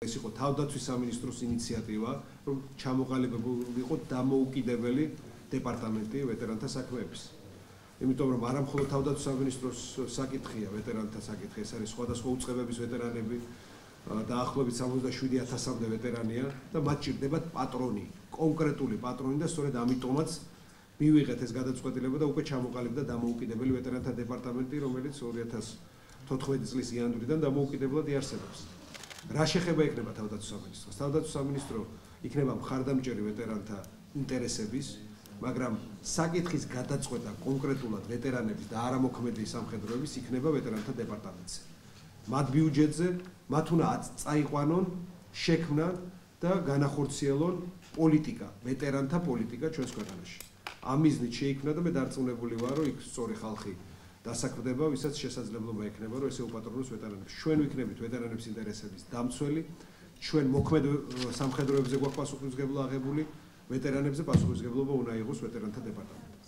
ეს იყო თავდაცვის სამინისტროს ინიციატივა, რომ ჩამოყალიბებულიყო დამოუკიდებელი დეპარტამენტი ვეტერანთა საქმეების. იმიტომ რომ არა მხოლოდ თავდაცვის სამინისტროს საკითხია ვეტერანთა საკითხი, ეს არის სხვადასხვა უწყებების ვეტერანები, დაახლოებით 77,000-მდე ვეტერანია და მათ ჭირდებათ პატრონი, კონკრეტული პატრონი და სწორედ ამიტომაც მივიღეთ ეს გადაწყვეტილება და უკვე ჩამოყალიბდა დამოუკიდებელი ვეტერანთა დეპარტამენტი, რომელიც 2014 წლის იანვრიდან დამოუკიდებლად იარსებობს. რა შეხება იქნება თავდაცვის სამინისტროს? თავდაცვის სამინისტრო იქნება მხარდამჭერი ვეტერანთა ინტერესების, მაგრამ საკითხის გადაწყვეტა კონკრეტულად ვეტერანების და არამოქმედი სამხედროების იქნება ვეტერანთა დეპარტამენტზე. მათ ბიუჯეტზე მათ უნდა წაიყვანონ, შექმნან და განახორციელონ პოლიტიკა, ვეტერანთა პოლიტიკა ჩვენს ქვეყანაში. ამ მიზნით შეიქმნა და მე დარწმუნებული ვარ, რომ იქ სწორი ხალხი დასაქმდება, ვისაც შესაძლებლობა ექნება, რომ ესე უპატრონოს ვეტერანებს. ჩვენ ვიქნებით ვეტერანების ინტერესების დამცველი, ჩვენ მოქმედ სამხედროებზე გვაქვს პასუხისმგებლობა აღებული, ვეტერანებზე პასუხისმგებლობა უნდა იყოს ვეტერანთა დეპარტამენტს.